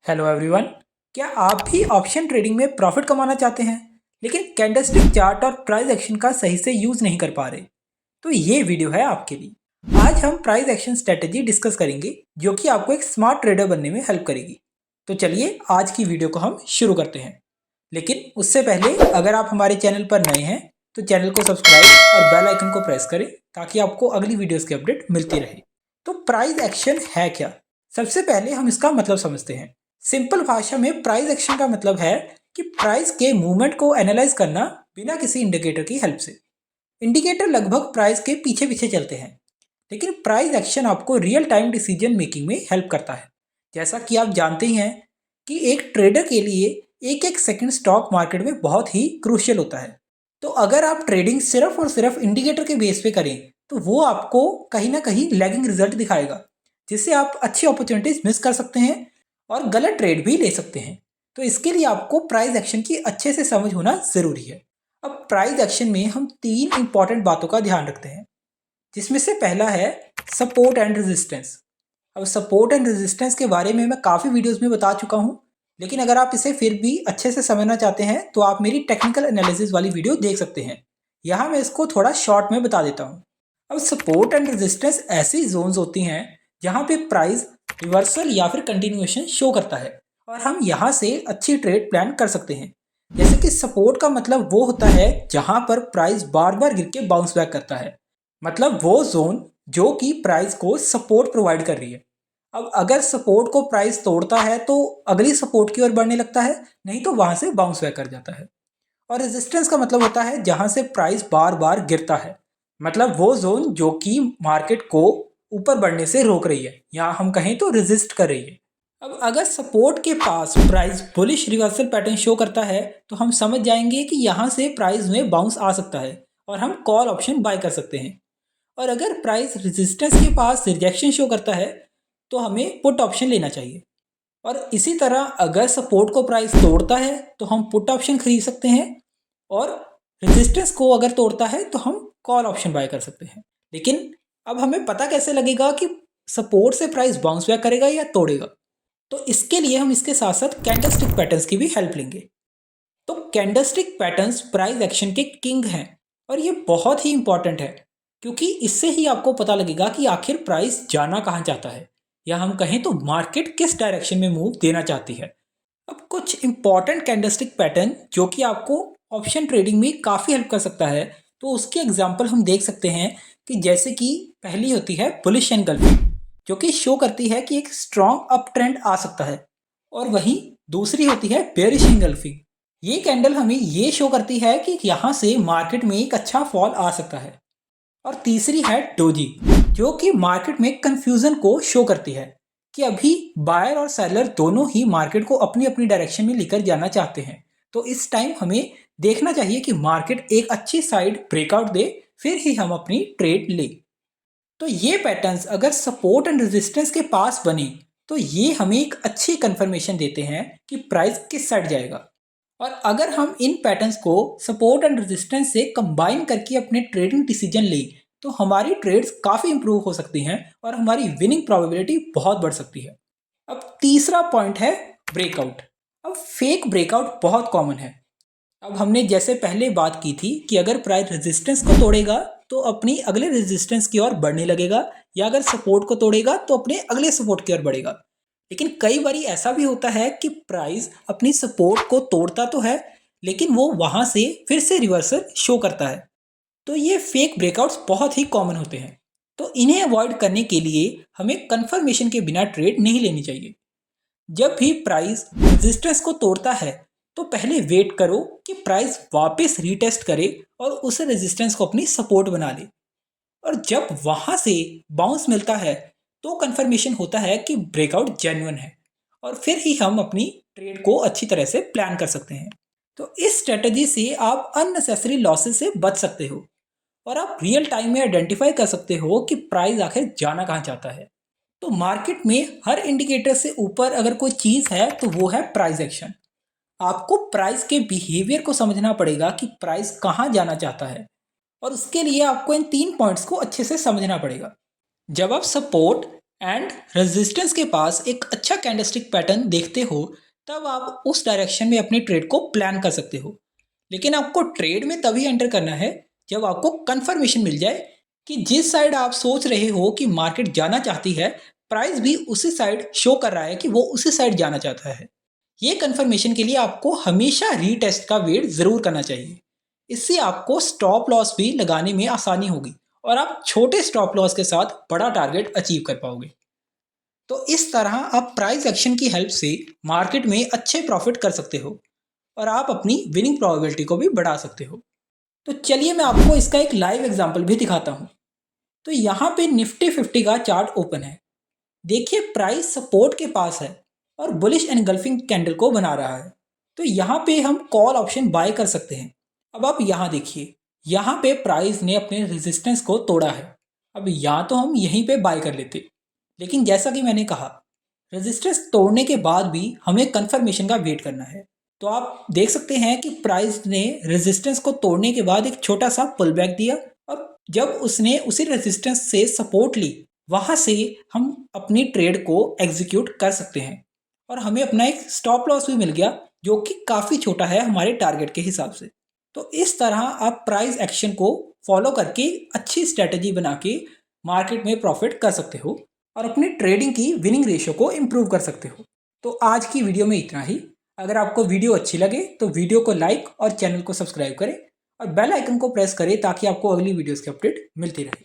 Hello everyone. क्या आप भी ऑप्शन ट्रेडिंग में प्रॉफिट कमाना चाहते हैं लेकिन कैंडलस्टिक चार्ट और प्राइस एक्शन का सही से यूज नहीं कर पा रहे? तो ये वीडियो है आपके लिए। आज हम प्राइस एक्शन स्ट्रेटेजी डिस्कस करेंगे जो कि आपको एक स्मार्ट ट्रेडर बनने में हेल्प करेगी। तो चलिए आज की वीडियो को हम शुरू करते हैं। लेकिन उससे पहले अगर आप हमारे चैनल पर नए हैं तो चैनल को सब्सक्राइब और बेल आइकन को प्रेस करें ताकि आपको अगली वीडियोस की अपडेट मिलती रहे। तो प्राइस एक्शन है क्या? सबसे पहले हम इसका मतलब समझते हैं। सिंपल भाषा में प्राइस एक्शन का मतलब है कि प्राइस के मूवमेंट को एनालाइज करना बिना किसी इंडिकेटर की हेल्प से। इंडिकेटर लगभग प्राइस के पीछे पीछे चलते हैं, लेकिन प्राइस एक्शन आपको रियल टाइम डिसीजन मेकिंग में हेल्प करता है। जैसा कि आप जानते ही हैं कि एक ट्रेडर के लिए एक एक सेकंड स्टॉक मार्केट में बहुत ही क्रूशियल होता है। तो अगर आप ट्रेडिंग सिर्फ और सिर्फ इंडिकेटर के बेस पे करें तो वो आपको कहीं ना कहीं लैगिंग रिजल्ट दिखाएगा, जिससे आप अच्छी अपॉर्चुनिटीज मिस कर सकते हैं और गलत ट्रेड भी ले सकते हैं। तो इसके लिए आपको प्राइस एक्शन की अच्छे से समझ होना ज़रूरी है। अब प्राइस एक्शन में हम तीन इंपॉर्टेंट बातों का ध्यान रखते हैं, जिसमें से पहला है सपोर्ट एंड रेजिस्टेंस। अब सपोर्ट एंड रेजिस्टेंस के बारे में मैं काफ़ी वीडियोस में बता चुका हूँ, लेकिन अगर आप इसे फिर भी अच्छे से समझना चाहते हैं तो आप मेरी टेक्निकल एनालिसिस वाली वीडियो देख सकते हैं। यहाँ मैं इसको थोड़ा शॉर्ट में बता देता हूँ। अब सपोर्ट एंड रेजिस्टेंस ऐसी जोन्स होती हैं जहाँ पे प्राइस रिवर्सल या फिर कंटिन्यूएशन शो करता है और हम यहाँ से अच्छी ट्रेड प्लान कर सकते हैं। जैसे कि सपोर्ट का मतलब वो होता है जहाँ पर प्राइस बार बार गिर के बाउंस बैक करता है, मतलब वो जोन जो कि प्राइस को सपोर्ट प्रोवाइड कर रही है। अब अगर सपोर्ट को प्राइस तोड़ता है तो अगली सपोर्ट की ओर बढ़ने लगता है, नहीं तो वहां से बाउंस बैक कर जाता है। और रेजिस्टेंस का मतलब होता है जहां से प्राइस बार बार गिरता है, मतलब वो जोन जो कि मार्केट को ऊपर बढ़ने से रोक रही है या हम कहें तो रेजिस्ट कर रही है। अब अगर सपोर्ट के पास price bullish reversal pattern show करता है तो हम समझ जाएंगे कि यहाँ से प्राइस में बाउंस आ सकता है और हम कॉल ऑप्शन बाय कर सकते हैं। और अगर प्राइस रेजिस्टेंस के पास रिजेक्शन शो करता है तो हमें पुट ऑप्शन लेना चाहिए। और इसी तरह अगर सपोर्ट को प्राइस तोड़ता है तो हम पुट ऑप्शन खरीद सकते हैं और रेजिस्टेंस को अगर तोड़ता है तो हम कॉल ऑप्शन बाय कर सकते हैं। लेकिन अब हमें पता कैसे लगेगा कि सपोर्ट से प्राइस बाउंस बैक करेगा या तोड़ेगा? तो इसके लिए हम इसके साथ साथ कैंडलस्टिक पैटर्न्स की भी हेल्प लेंगे। तो कैंडलस्टिक पैटर्न्स प्राइस एक्शन के किंग हैं और ये बहुत ही इंपॉर्टेंट है, क्योंकि इससे ही आपको पता लगेगा कि आखिर प्राइस जाना कहाँ चाहता है या हम कहें तो मार्केट किस डायरेक्शन में मूव देना चाहती है। अब कुछ इंपॉर्टेंट कैंडलस्टिक पैटर्न जो कि आपको ऑप्शन ट्रेडिंग में काफ़ी हेल्प कर सकता है, तो उसके एग्जाम्पल हम देख सकते हैं कि जैसे कि पहली होती है बुलिश एनगल्फिंग, जो कि शो करती है कि एक स्ट्रॉन्ग अप ट्रेंड आ सकता है। और वहीं दूसरी होती है बेरिश एनगल्फिंग। ये कैंडल हमें ये शो करती है कि यहाँ से मार्केट में एक अच्छा फॉल आ सकता है। और तीसरी है डोजी, जो कि मार्केट में कंफ्यूजन को शो करती है कि अभी बायर और सेलर दोनों ही मार्केट को अपनी अपनी डायरेक्शन में लेकर जाना चाहते हैं। तो इस टाइम हमें देखना चाहिए कि मार्केट एक अच्छी साइड ब्रेकआउट दे, फिर ही हम अपनी ट्रेड ले। तो ये पैटर्न्स अगर सपोर्ट एंड रेजिस्टेंस के पास बने तो ये हमें एक अच्छी कंफर्मेशन देते हैं कि प्राइस किस साइड जाएगा। और अगर हम इन पैटर्न्स को सपोर्ट एंड रेजिस्टेंस से कंबाइन करके अपने ट्रेडिंग डिसीजन लें तो हमारी ट्रेड्स काफ़ी इंप्रूव हो सकती हैं और हमारी विनिंग प्रोबेबिलिटी बहुत बढ़ सकती है। अब तीसरा पॉइंट है ब्रेकआउट। अब फेक ब्रेकआउट बहुत कॉमन है। अब हमने जैसे पहले बात की थी कि अगर प्राइस रेजिस्टेंस को तोड़ेगा तो अपनी अगले रेजिस्टेंस की ओर बढ़ने लगेगा, या अगर सपोर्ट को तोड़ेगा तो अपने अगले सपोर्ट की ओर बढ़ेगा। लेकिन कई बार ऐसा भी होता है कि प्राइस अपनी सपोर्ट को तोड़ता तो है लेकिन वो वहां से फिर से रिवर्सल शो करता है। तो ये फेक ब्रेकआउट्स बहुत ही कॉमन होते हैं। तो इन्हें अवॉइड करने के लिए हमें कंफर्मेशन के बिना ट्रेड नहीं लेनी चाहिए। जब भी प्राइस रेजिस्टेंस को तोड़ता है तो पहले वेट करो कि प्राइस वापस रीटेस्ट करे और उस रेजिस्टेंस को अपनी सपोर्ट बना ले। और जब वहां से बाउंस मिलता है तो कंफर्मेशन होता है कि ब्रेकआउट जेन्युइन है और फिर ही हम अपनी ट्रेड को अच्छी तरह से प्लान कर सकते हैं। तो इस स्ट्रेटजी से आप अननेसेसरी लॉसेस से बच सकते हो और आप रियल टाइम में आइडेंटिफाई कर सकते हो कि प्राइस आखिर जाना कहाँ चाहता है। तो मार्केट में हर इंडिकेटर से ऊपर अगर कोई चीज़ है तो वो है प्राइस एक्शन। आपको प्राइस के बिहेवियर को समझना पड़ेगा कि प्राइस कहाँ जाना चाहता है, और उसके लिए आपको इन तीन पॉइंट्स को अच्छे से समझना पड़ेगा। जब आप सपोर्ट एंड रेजिस्टेंस के पास एक अच्छा कैंडलस्टिक पैटर्न देखते हो तब आप उस डायरेक्शन में अपने ट्रेड को प्लान कर सकते हो। लेकिन आपको ट्रेड में तभी एंटर करना है जब आपको कंफर्मेशन मिल जाए कि जिस साइड आप सोच रहे हो कि मार्केट जाना चाहती है, प्राइस भी उसी साइड शो कर रहा है कि वो उसी साइड जाना चाहता है। ये कंफर्मेशन के लिए आपको हमेशा रीटेस्ट का वेट ज़रूर करना चाहिए। इससे आपको स्टॉप लॉस भी लगाने में आसानी होगी और आप छोटे स्टॉप लॉस के साथ बड़ा टारगेट अचीव कर पाओगे। तो इस तरह आप प्राइस एक्शन की हेल्प से मार्केट में अच्छे प्रॉफिट कर सकते हो और आप अपनी विनिंग प्रोबेबिलिटी को भी बढ़ा सकते हो। तो चलिए मैं आपको इसका एक लाइव एग्जांपल भी दिखाता हूँ। तो यहाँ पे निफ्टी 50 का चार्ट ओपन है। देखिए प्राइस सपोर्ट के पास है और बुलिश एनगल्फिंग कैंडल को बना रहा है। तो यहाँ पे हम कॉल ऑप्शन बाय कर सकते हैं। अब आप यहाँ देखिए, यहाँ पे प्राइस ने अपने रेजिस्टेंस को तोड़ा है। अब या तो हम यहीं पे बाय कर लेते, लेकिन जैसा कि मैंने कहा रेजिस्टेंस तोड़ने के बाद भी हमें कंफर्मेशन का वेट करना है। तो आप देख सकते हैं कि प्राइस ने रेजिस्टेंस को तोड़ने के बाद एक छोटा सा पुल बैक दिया और जब उसने उसी रेजिस्टेंस से सपोर्ट ली, वहाँ से हम अपनी ट्रेड को एग्जीक्यूट कर सकते हैं और हमें अपना एक स्टॉप लॉस भी मिल गया जो कि काफ़ी छोटा है हमारे टारगेट के हिसाब से। तो इस तरह आप प्राइस एक्शन को फॉलो करके अच्छी स्ट्रेटजी बना के मार्केट में प्रॉफिट कर सकते हो और अपनी ट्रेडिंग की विनिंग रेशियो को इम्प्रूव कर सकते हो। तो आज की वीडियो में इतना ही। अगर आपको वीडियो अच्छी लगे तो वीडियो को लाइक और चैनल को सब्सक्राइब करें और बेल आइकन को प्रेस करें ताकि आपको अगली वीडियोस की अपडेट मिलती रहे।